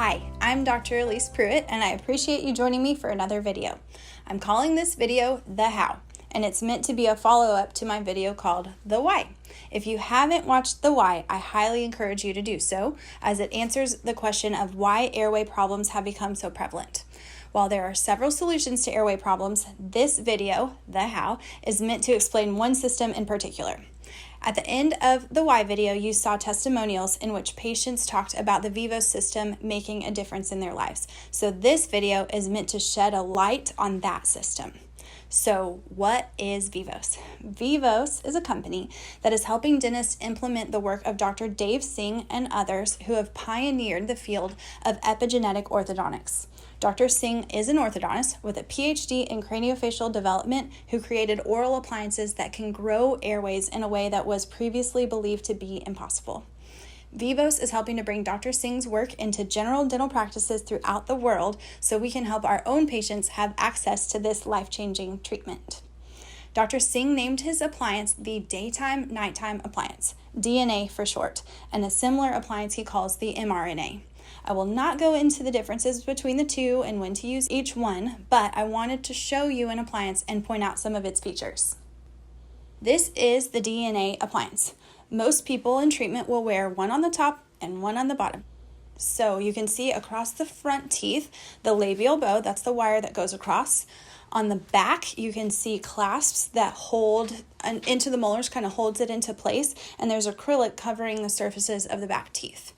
Hi, I'm Dr. Elise Pruitt, and I appreciate you joining me for another video. I'm calling this video The How, and it's meant to be a follow-up to my video called The Why. If you haven't watched The Why, I highly encourage you to do so, as it answers the question of why airway problems have become so prevalent. While there are several solutions to airway problems, this video, The How, is meant to explain one system in particular. At the end of the Why video, you saw testimonials in which patients talked about the Vivos system making a difference in their lives. So this video is meant to shed a light on that system. So what is Vivos? Vivos is a company that is helping dentists implement the work of Dr. Dave Singh and others who have pioneered the field of epigenetic orthodontics. Dr. Singh is an orthodontist with a PhD in craniofacial development who created oral appliances that can grow airways in a way that was previously believed to be impossible. Vivos is helping to bring Dr. Singh's work into general dental practices throughout the world so we can help our own patients have access to this life-changing treatment. Dr. Singh named his appliance the Daytime Nighttime Appliance, DNA for short, and a similar appliance he calls the mRNA. I will not go into the differences between the two and when to use each one, but I wanted to show you an appliance and point out some of its features. This is the DNA appliance. Most people in treatment will wear one on the top and one on the bottom. So you can see across the front teeth, the labial bow, that's the wire that goes across. On the back, you can see clasps that hold into the molars, kind of holds it into place, and there's acrylic covering the surfaces of the back teeth.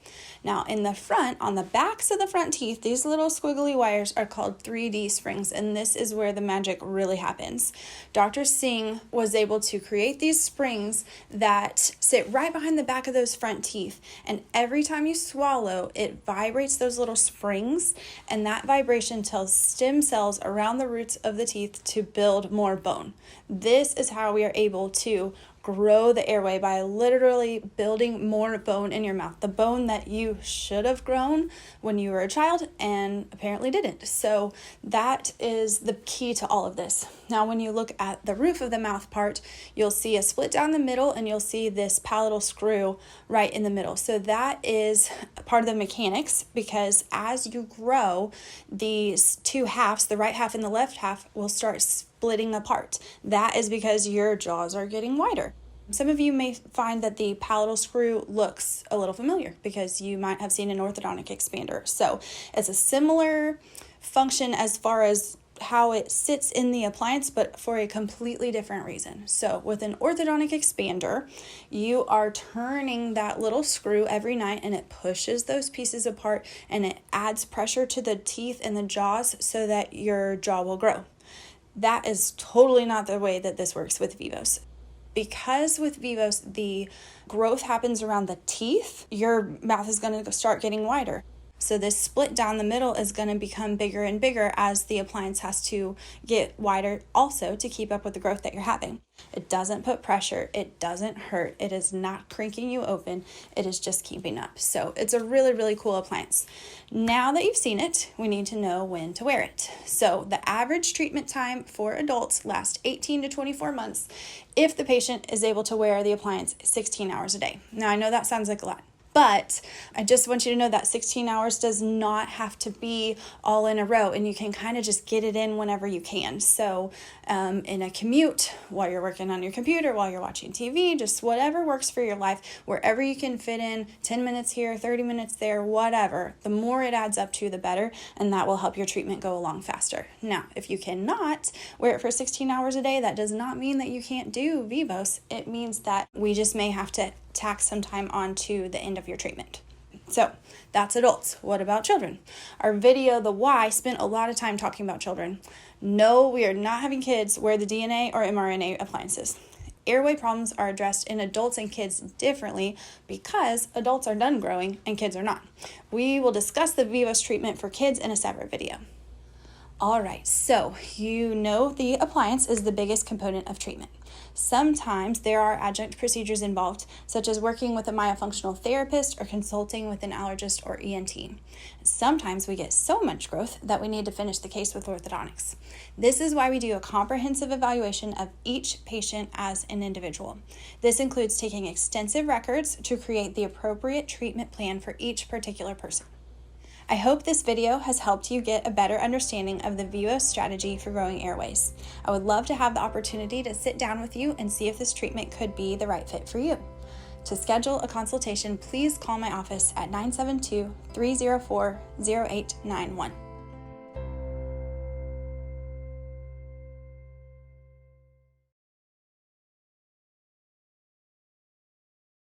Now in the front, on the backs of the front teeth, these little squiggly wires are called 3D springs, and this is where the magic really happens. Dr. Singh was able to create these springs that sit right behind the back of those front teeth, and every time you swallow, it vibrates those little springs, and that vibration tells stem cells around the roots of the teeth to build more bone. This is how we are able to grow the airway, by literally building more bone in your mouth, the bone that you should have grown when you were a child and apparently didn't. So that is the key to all of this. Now when you look at the roof of the mouth part, you'll see a split down the middle and you'll see this palatal screw right in the middle. So that is part of the mechanics, because as you grow, these two halves, the right half and the left half, will start splitting apart. That is because your jaws are getting wider. Some of you may find that the palatal screw looks a little familiar because you might have seen an orthodontic expander. So it's a similar function as far as how it sits in the appliance, but for a completely different reason. So with an orthodontic expander, you are turning that little screw every night and it pushes those pieces apart and it adds pressure to the teeth and the jaws so that your jaw will grow. That is totally not the way that this works with Vivos. Because with Vivos, the growth happens around the teeth, your mouth is going to start getting wider. So this split down the middle is going to become bigger and bigger as the appliance has to get wider also to keep up with the growth that you're having. It doesn't put pressure. It doesn't hurt. It is not cranking you open. It is just keeping up. So it's a really, really cool appliance. Now that you've seen it, we need to know when to wear it. So the average treatment time for adults lasts 18 to 24 months if the patient is able to wear the appliance 16 hours a day. Now I know that sounds like a lot, but I just want you to know that 16 hours does not have to be all in a row, and you can kind of just get it in whenever you can. So in a commute, while you're working on your computer, while you're watching TV, just whatever works for your life, wherever you can fit in 10 minutes here, 30 minutes there, whatever, the more it adds up to, the better, and that will help your treatment go along faster. Now, if you cannot wear it for 16 hours a day, that does not mean that you can't do Vivos. It means that we just may have to tack some time on to the end of your treatment. So that's adults. What about children? Our video, The Why, spent a lot of time talking about children. No, we are not having kids wear the DNA or mRNA appliances. Airway problems are addressed in adults and kids differently because adults are done growing and kids are not. We will discuss the Vivos treatment for kids in a separate video. All right, so you know the appliance is the biggest component of treatment. Sometimes there are adjunct procedures involved, such as working with a myofunctional therapist or consulting with an allergist or ENT. Sometimes we get so much growth that we need to finish the case with orthodontics. This is why we do a comprehensive evaluation of each patient as an individual. This includes taking extensive records to create the appropriate treatment plan for each particular person. I hope this video has helped you get a better understanding of the Vivos strategy for growing airways. I would love to have the opportunity to sit down with you and see if this treatment could be the right fit for you. To schedule a consultation, please call my office at 972-304-0891.